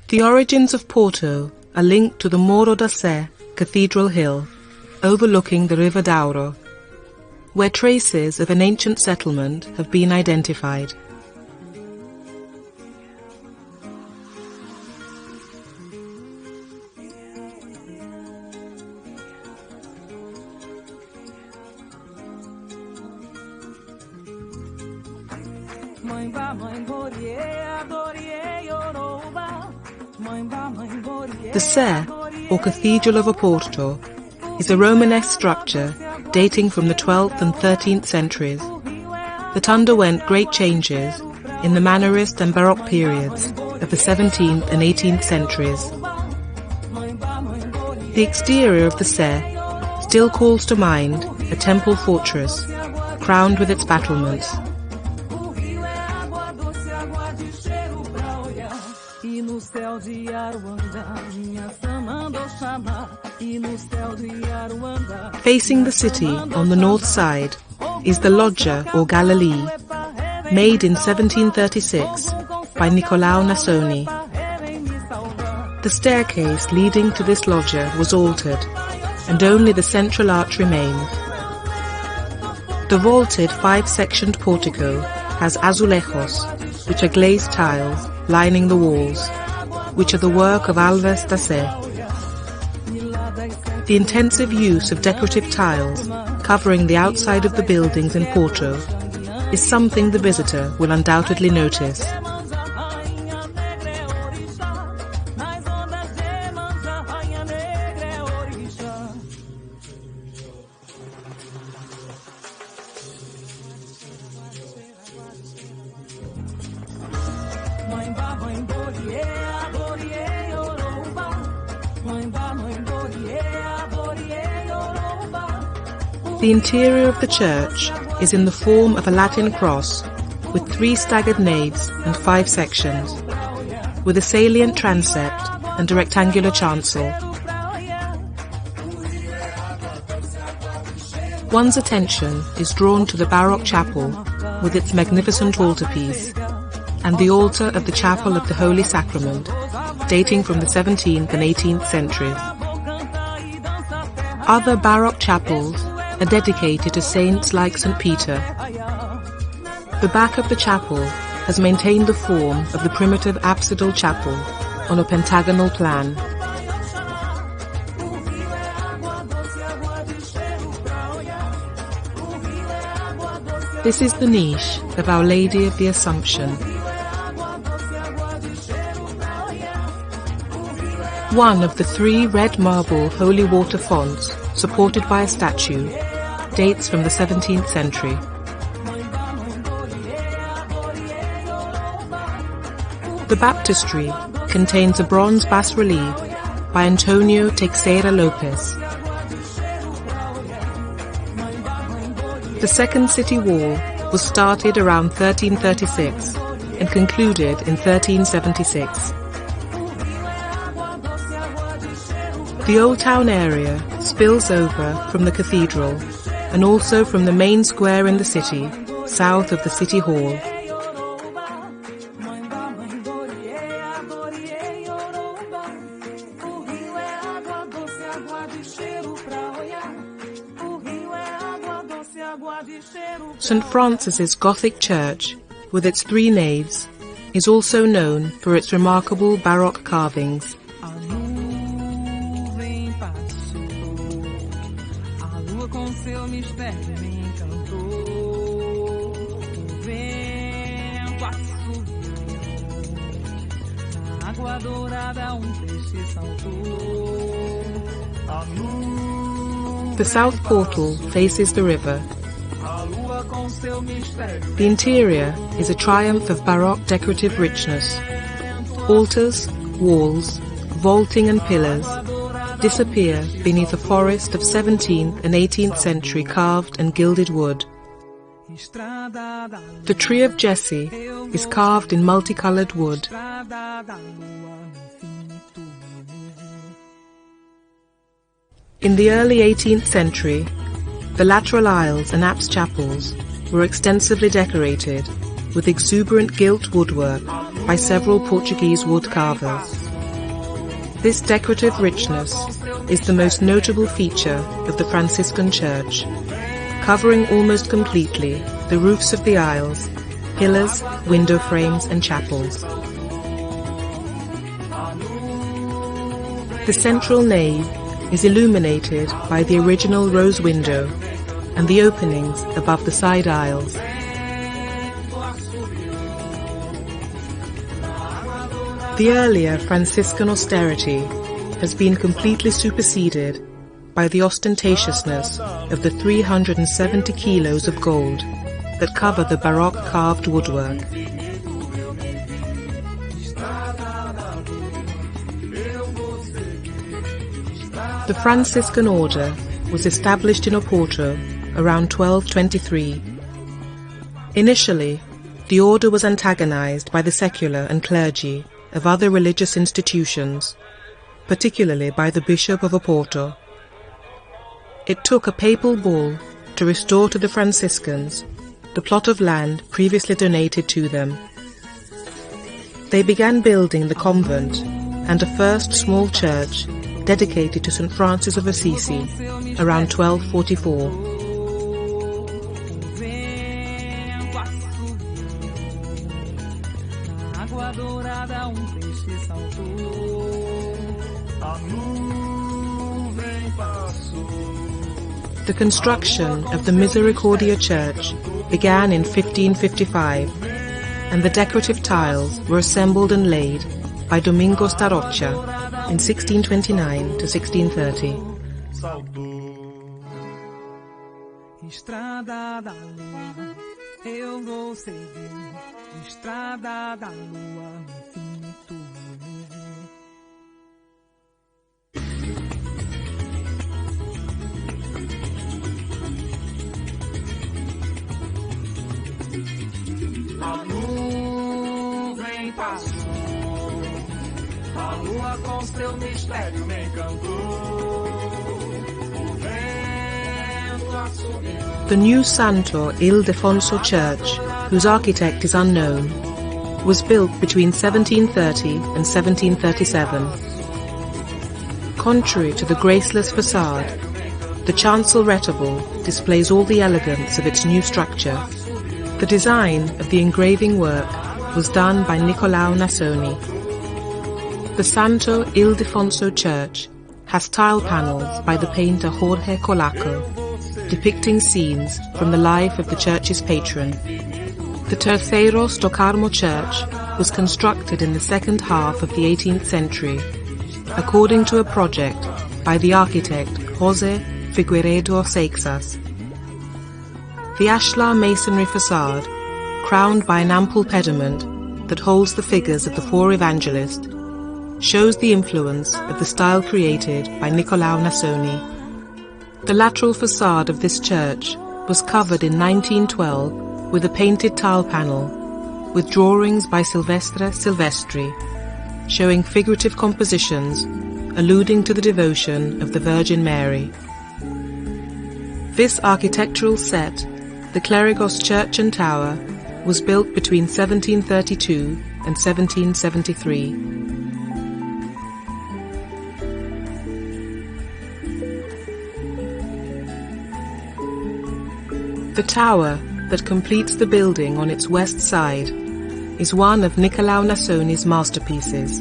The origins of Porto are linked to the Morro da Sé cathedral hill, overlooking the River Douro, where traces of an ancient settlement have been identified. The Sé, or Cathedral of Oporto, is a Romanesque structure dating from the 12th and 13th centuries that underwent great changes in the Mannerist and Baroque periods of the 17th and 18th centuries. The exterior of the Sé still calls to mind a temple fortress crowned with its battlements. Facing the city on the north side is the Loggia or Galilee, made in 1736 by Niccolao Nasoni. The staircase leading to this loggia was altered, and only the central arch remains. The vaulted five-sectioned portico has azulejos, which are glazed tiles, lining the walls, which are the work of Alves da Sé. The intensive use of decorative tiles covering the outside of the buildings in Porto is something the visitor will undoubtedly notice. The interior of the church is in the form of a Latin cross with 3 staggered naves and 5 sections, with a salient transept and a rectangular chancel. One's attention is drawn to the Baroque chapel with its magnificent altarpiece, and the altar of the Chapel of the Holy Sacrament, dating from the 17th and 18th centuries. Other Baroque chapels are dedicated to saints like St. Peter. The back of the chapel has maintained the form of the primitive apsidal chapel on a pentagonal plan. This is the niche of Our Lady of the Assumption. One of the 3 red marble holy water fonts, supported by a statue, dates from the 17th century. The baptistry contains a bronze bas-relief by Antonio Teixeira Lopes. The second city wall was started around 1336 and concluded in 1376. The Old Town area spills over from the cathedral and also from the main square in the city, south of the City Hall. St. Francis's Gothic church, with its 3 naves, is also known for its remarkable Baroque carvings. The south portal faces the river. The interior is a triumph of Baroque decorative richness. Altars, walls, vaulting and pillars disappear beneath a forest of 17th and 18th century carved and gilded wood. The tree of Jesse is carved in multicolored wood. In the early 18th century, the lateral aisles and apse chapels were extensively decorated with exuberant gilt woodwork by several Portuguese wood carvers. This decorative richness is the most notable feature of the Franciscan church, covering almost completely the roofs of the aisles, pillars, window frames and chapels. The central nave is illuminated by the original rose window and the openings above the side aisles. The earlier Franciscan austerity has been completely superseded by the ostentatiousness of the 370 kilos of gold that cover the Baroque carved woodwork. The Franciscan order was established in Oporto around 1223. Initially, the order was antagonized by the secular and clergy of other religious institutions, particularly by the Bishop of Oporto. It took a papal bull to restore to the Franciscans the plot of land previously donated to them. They began building the convent and a first small church dedicated to St. Francis of Assisi around 1244. The construction of the Misericordia Church began in 1555, and the decorative tiles were assembled and laid by Domingo Staroccia in 1629 to 1630. Estrada da lua, eu vou seguir. Estrada da lua, no infinito. A nuvem passou, a lua com seu mistério me encantou. The new Santo Ildefonso Church, whose architect is unknown, was built between 1730 and 1737. Contrary to the graceless facade, the chancel retable displays all the elegance of its new structure. The design of the engraving work was done by Nicolao Nasoni. The Santo Ildefonso Church has tile panels by the painter Jorge Colaco, depicting scenes from the life of the church's patron. The Terceiro Stoccarmo Church was constructed in the second half of the 18th century, according to a project by the architect José Figueiredo Seixas. The ashlar masonry facade, crowned by an ample pediment that holds the figures of the four evangelists, shows the influence of the style created by Nicolao Nasoni. The lateral facade of this church was covered in 1912 with a painted tile panel, with drawings by Silvestre Silvestri, showing figurative compositions alluding to the devotion of the Virgin Mary. This architectural set, the Clerigos Church and Tower, was built between 1732 and 1773. The tower that completes the building on its west side is one of Nicolao Nasoni's masterpieces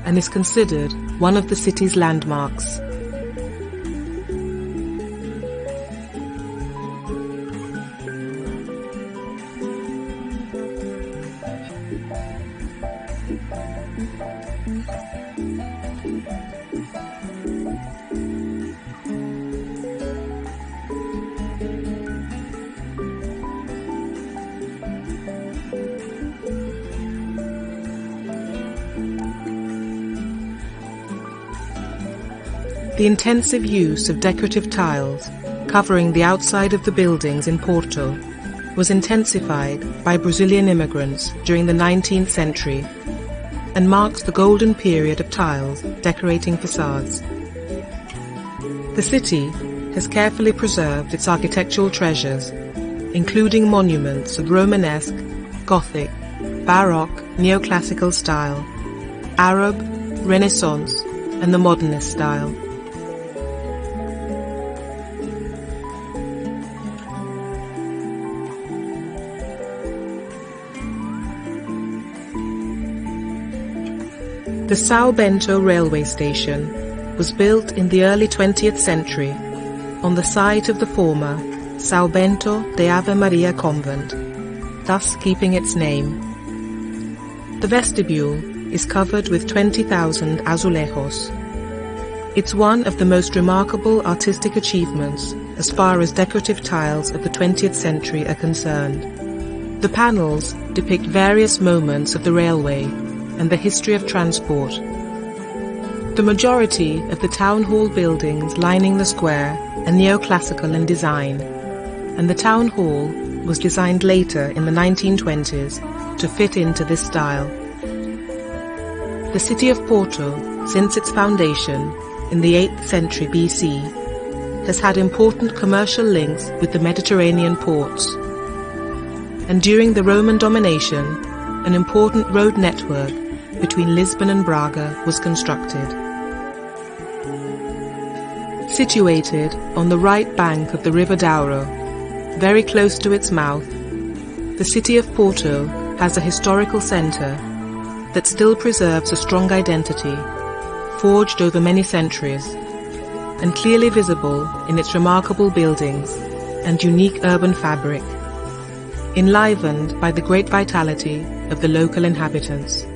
and is considered one of the city's landmarks. The intensive use of decorative tiles covering the outside of the buildings in Porto was intensified by Brazilian immigrants during the 19th century and marks the golden period of tiles decorating facades. The city has carefully preserved its architectural treasures, including monuments of Romanesque, Gothic, Baroque, Neoclassical style, Arab, Renaissance, and the modernist style. The São Bento railway station was built in the early 20th century on the site of the former São Bento de Ave Maria convent, thus keeping its name. The vestibule is covered with 20,000 azulejos. It's one of the most remarkable artistic achievements as far as decorative tiles of the 20th century are concerned. The panels depict various moments of the railway and the history of transport. The majority of the town hall buildings lining the square are neoclassical in design, and the town hall was designed later in the 1920s to fit into this style. The city of Porto, since its foundation in the 8th century BC, has had important commercial links with the Mediterranean ports, and during the Roman domination, an important road network between Lisbon and Braga was constructed. Situated on the right bank of the River Douro, very close to its mouth, the city of Porto has a historical centre that still preserves a strong identity, forged over many centuries, and clearly visible in its remarkable buildings and unique urban fabric, enlivened by the great vitality of the local inhabitants.